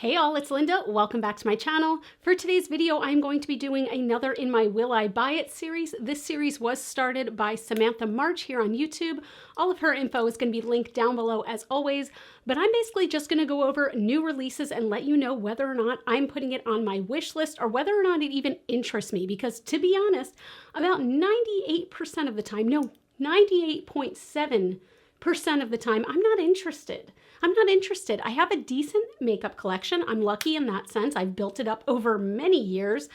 Hey all, it's Linda. Welcome back to my channel. For today's video, I'm going to be doing another in my Will I Buy It series. This series was started by Samantha March here on YouTube. All of her info is going to be linked down below as always, but I'm basically just going to go over new releases and let you know whether or not I'm putting it on my wish list or whether or not it even interests me, because to be honest, about 98% of the time, no, 98.7% of the time, I'm not interested. I have a decent makeup collection. I'm lucky in that sense. I've built it up over many years,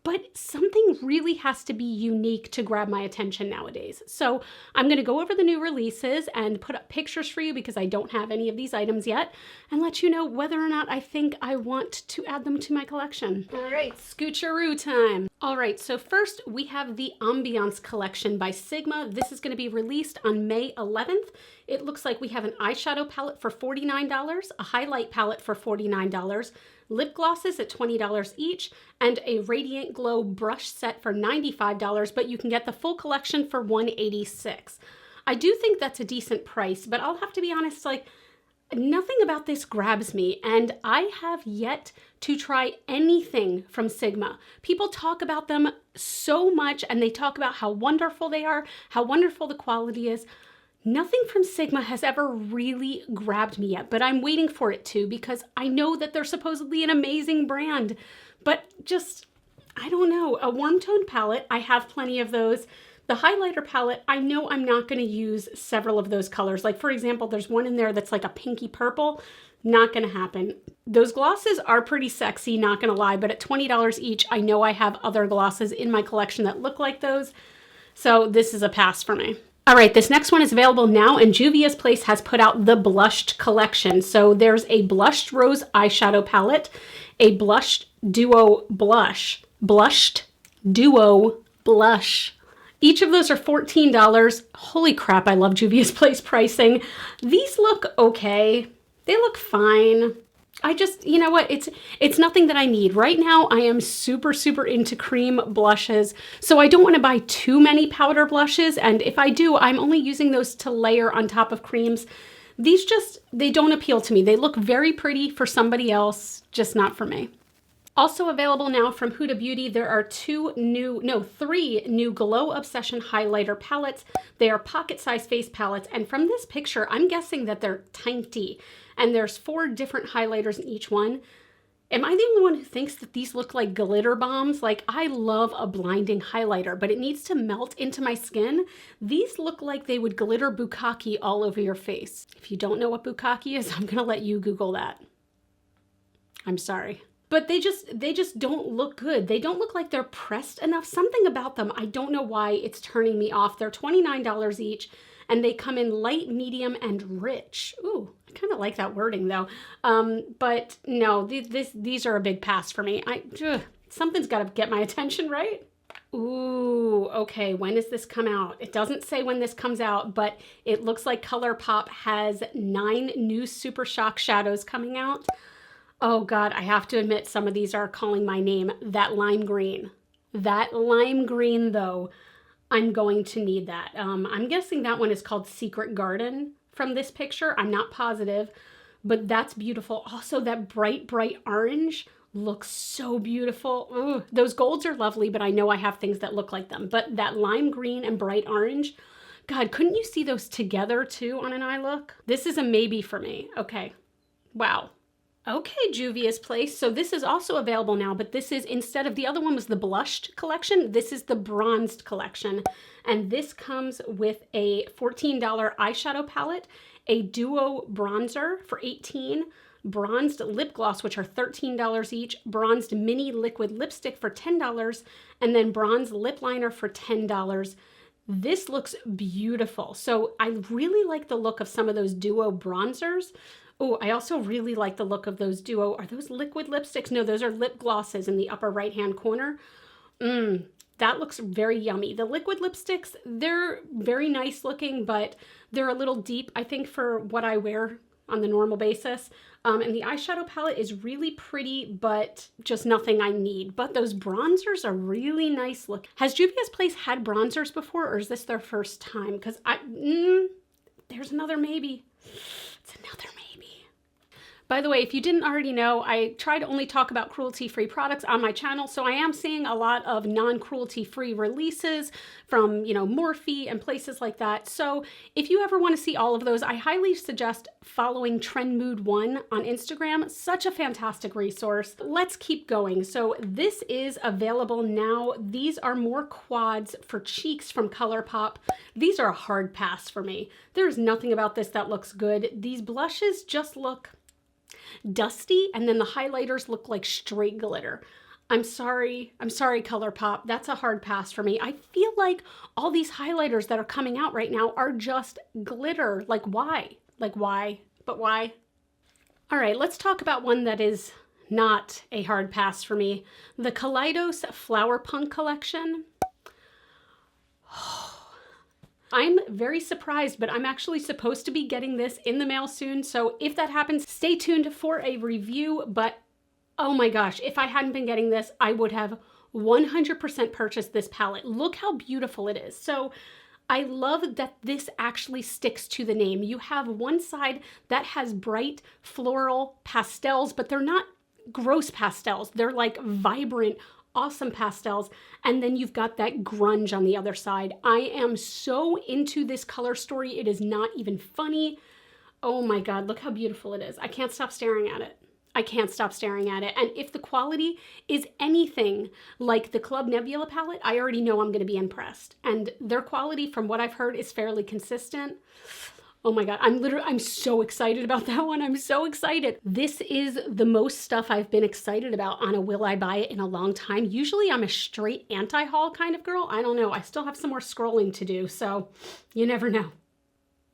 but something really has to be unique to grab my attention nowadays. So I'm going to go over the new releases and put up pictures for you because I don't have any of these items yet, and let you know whether or not I think I want to add them to my collection. All right, scoocheroo time. All right, so first we have the Ambiance collection by Sigma. This is going to be released on May 11th. It looks like we have an eyeshadow palette for $49, a highlight palette for $49, lip glosses at $20 each, and a Radiant Glow brush set for $95, but you can get the full collection for $186. I do think that's a decent price, but I'll have to be honest, like, nothing about this grabs me, and I have yet to try anything from Sigma. People talk about them so much, and they talk about how wonderful they are, how wonderful the quality is. Nothing from Sigma has ever really grabbed me yet, but I'm waiting for it to, because I know that they're supposedly an amazing brand, but just, I don't know. A warm tone palette, I have plenty of those. The highlighter palette, I know I'm not going to use several of those colors. Like, for example, there's one in there that's like a pinky purple. Not going to happen. Those glosses are pretty sexy, not going to lie, but at $20 each, I know I have other glosses in my collection that look like those. So this is a pass for me. All right, this next one is available now, and Juvia's Place has put out the Blushed collection. So there's a Blushed Rose eyeshadow palette, a Blushed Duo Blush, Blushed Duo Blush. Each of those are $14. Holy crap, I love Juvia's Place pricing. These look okay. They look fine. I just, you know what, it's nothing that I need. Right now, I am super into cream blushes, so I don't want to buy too many powder blushes, and if I do, I'm only using those to layer on top of creams. These just, they don't appeal to me. They look very pretty for somebody else, just not for me. Also available now from Huda Beauty, there are three new Glow Obsession highlighter palettes. They are pocket-sized face palettes, and from this picture, I'm guessing that they're tiny, and there's 4 different highlighters in each one. Am I the only one who thinks that these look like glitter bombs? Like, I love a blinding highlighter, but it needs to melt into my skin. These look like they would glitter bukkake all over your face. If you don't know what bukkake is, I'm gonna let you Google that. I'm sorry. But they just don't look good. They don't look like they're pressed enough. Something about them, I don't know why it's turning me off. They're $29 each, and they come in light, medium, and rich. Ooh, I kind of like that wording though. But no, these are a big pass for me. Something's got to get my attention, right? Ooh, okay, when does this come out? It doesn't say when this comes out, but it looks like ColourPop has 9 new Super Shock shadows coming out. Oh God, I have to admit some of these are calling my name. That lime green. That lime green though, I'm going to need that. I'm guessing that one is called Secret Garden from this picture. I'm not positive, but that's beautiful. Also that bright orange looks so beautiful. Ooh, those golds are lovely, but I know I have things that look like them. But that lime green and bright orange, God, couldn't you see those together too on an eye look? This is a maybe for me. Okay, wow. Okay, Juvia's Place. So this is also available now, but this is, instead of the other one was the Blushed collection, this is the Bronzed collection. And this comes with a $14 eyeshadow palette, a duo bronzer for $18, bronzed lip gloss, which are $13 each, bronzed mini liquid lipstick for $10, and then bronze lip liner for $10. This looks beautiful. So I really like the look of some of those duo bronzers. Oh, I also really like the look of those duo, are those liquid lipsticks? No, those are lip glosses in the upper right-hand corner. That looks very yummy. The liquid lipsticks, they're very nice looking, but they're a little deep, I think, for what I wear on the normal basis. And the eyeshadow palette is really pretty, but just nothing I need. But those bronzers are really nice look. Has Juvia's Place had bronzers before, or is this their first time? Because there's another maybe. It's another maybe. By the way, if you didn't already know, I try to only talk about cruelty-free products on my channel, so I am seeing a lot of non-cruelty-free releases from, you know, Morphe and places like that. So if you ever want to see all of those, I highly suggest following TrendMood1 on Instagram. Such a fantastic resource. Let's keep going. So this is available now. These are more quads for cheeks from ColourPop. These are a hard pass for me. There's nothing about this that looks good. These blushes just look dusty, and then the highlighters look like straight glitter. I'm sorry ColourPop, that's a hard pass for me. I feel like all these highlighters that are coming out right now are just glitter. Like why? But why? All right, let's talk about one that is not a hard pass for me. The Kaleidos Flower Punk collection. I'm very surprised, but I'm actually supposed to be getting this in the mail soon. So if that happens, stay tuned for a review. But oh my gosh, if I hadn't been getting this, I would have 100% purchased this palette. Look how beautiful it is. So I love that this actually sticks to the name. You have one side that has bright floral pastels, but they're not gross pastels. They're like vibrant, awesome pastels, and then you've got that grunge on the other side. I am so into this color story. It is not even funny. Oh my God, look how beautiful it is. I can't stop staring at it. I can't stop staring at it. And if the quality is anything like the Club Nebula palette, I already know I'm going to be impressed. And their quality, from what I've heard, is fairly consistent. Oh my God, I'm so excited about that one. I'm so excited. This is the most stuff I've been excited about on a will I buy it in a long time. Usually I'm a straight anti-haul kind of girl. I don't know. I still have some more scrolling to do, so you never know.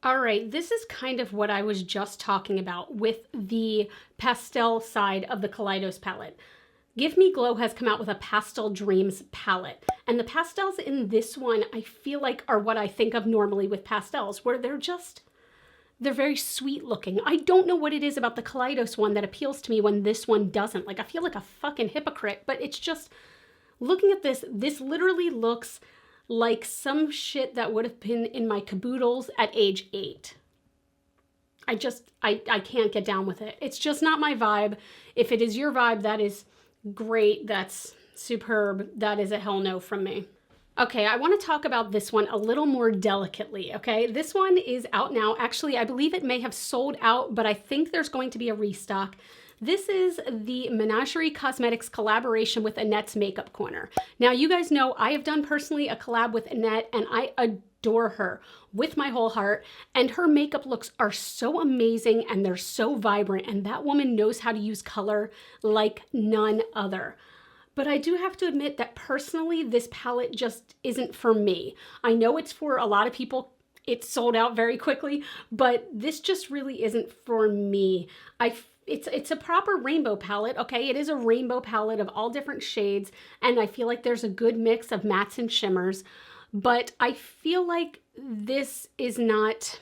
All right, this is kind of what I was just talking about with the pastel side of the Kaleidos palette. Give Me Glow has come out with a Pastel Dreams palette. And the pastels in this one, I feel like, are what I think of normally with pastels, where they're very sweet looking. I don't know what it is about the Kaleidos one that appeals to me when this one doesn't. Like, I feel like a fucking hypocrite, but it's just, looking at this literally looks like some shit that would have been in my caboodles at age 8. I can't get down with it. It's just not my vibe. If it is your vibe, that is great. That's superb. That is a hell no from me. Okay, I want to talk about this one a little more delicately, okay? This one is out now. Actually, I believe it may have sold out, but I think there's going to be a restock. This is the Menagerie Cosmetics collaboration with Annette's Makeup Corner. Now, you guys know I have done personally a collab with Annette, and I adore her with my whole heart. And her makeup looks are so amazing, and they're so vibrant, and that woman knows how to use color like none other. But I do have to admit that personally, this palette just isn't for me. I know it's for a lot of people. It's sold out very quickly, but this just really isn't for me. It's a proper rainbow palette, okay? It is a rainbow palette of all different shades, and I feel like there's a good mix of mattes and shimmers, but I feel like this is not,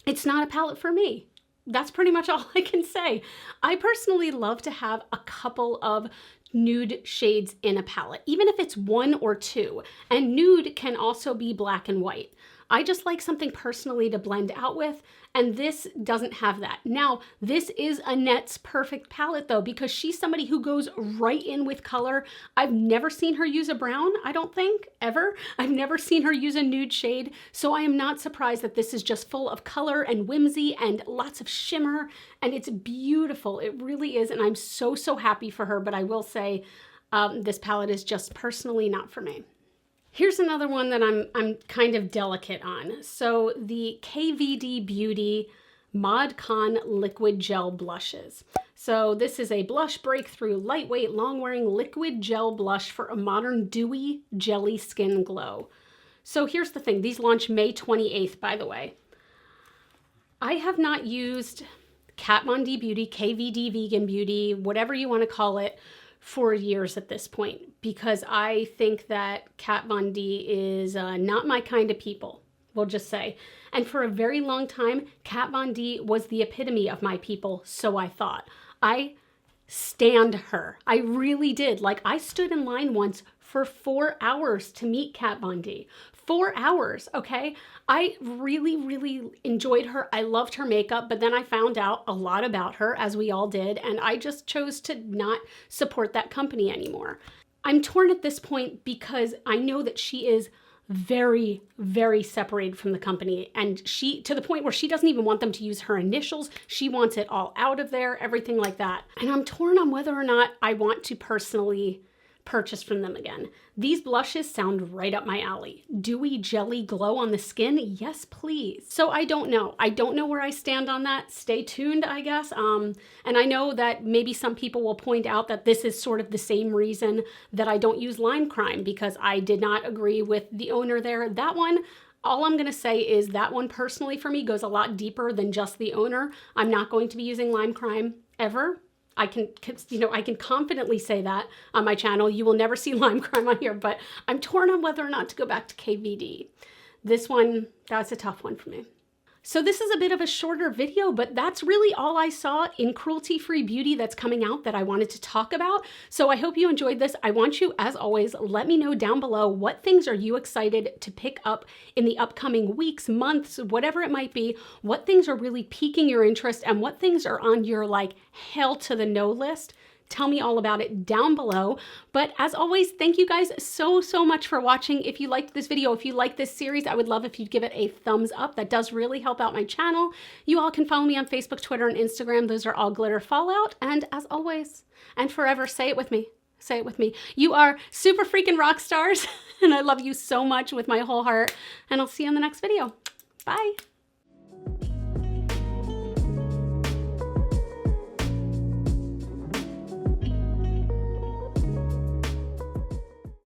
it's not a palette for me. That's pretty much all I can say. I personally love to have a couple of nude shades in a palette, even if it's 1 or 2, and nude can also be black and white. I just like something personally to blend out with, and this doesn't have that. Now, this is Annette's perfect palette though, because she's somebody who goes right in with color. I've never seen her use a brown, I don't think, ever. I've never seen her use a nude shade, so I am not surprised that this is just full of color and whimsy and lots of shimmer, and it's beautiful. It really is, and I'm so, so happy for her, but I will say this palette is just personally not for me. Here's another one that I'm kind of delicate on. So the KVD Beauty Mod Con Liquid Gel Blushes. So this is a blush breakthrough, lightweight, long-wearing liquid gel blush for a modern dewy, jelly skin glow. So here's the thing. These launch May 28th, by the way. I have not used Kat Von D Beauty, KVD Vegan Beauty, whatever you want to call it, for years at this point, because I think that Kat Von D is not my kind of people, we'll just say. And for a very long time, Kat Von D was the epitome of my people, so I thought. I stand her. I really did. Like, I stood in line once for 4 hours to meet Kat Von D. 4 hours, okay? I really, really enjoyed her. I loved her makeup, but then I found out a lot about her, as we all did, and I just chose to not support that company anymore. I'm torn at this point because I know that she is very, very separated from the company, and to the point where she doesn't even want them to use her initials. She wants it all out of there, everything like that. And I'm torn on whether or not I want to personally purchase from them again. These blushes sound right up my alley. Dewy jelly glow on the skin? Yes, please. So I don't know. I don't know where I stand on that. Stay tuned, I guess. And I know that maybe some people will point out that this is sort of the same reason that I don't use Lime Crime, because I did not agree with the owner there. That one, all I'm going to say is that one personally for me goes a lot deeper than just the owner. I'm not going to be using Lime Crime ever. I can confidently say that on my channel. You will never see Lime Crime on here, but I'm torn on whether or not to go back to KVD. This one, that's a tough one for me. So this is a bit of a shorter video, but that's really all I saw in cruelty-free beauty that's coming out that I wanted to talk about. So I hope you enjoyed this. I want you, as always, let me know down below what things are you excited to pick up in the upcoming weeks, months, whatever it might be. What things are really piquing your interest and what things are on your like hell to the no list. Tell me all about it down below. But as always, thank you guys so much for watching. If you liked this video, if you like this series, I would love if you'd give it a thumbs up. That does really help out my channel. You all can follow me on Facebook, Twitter, and Instagram. Those are all GlitterFallout. And as always, and forever, say it with me. Say it with me. You are super freaking rock stars. And I love you so much with my whole heart. And I'll see you in the next video. Bye.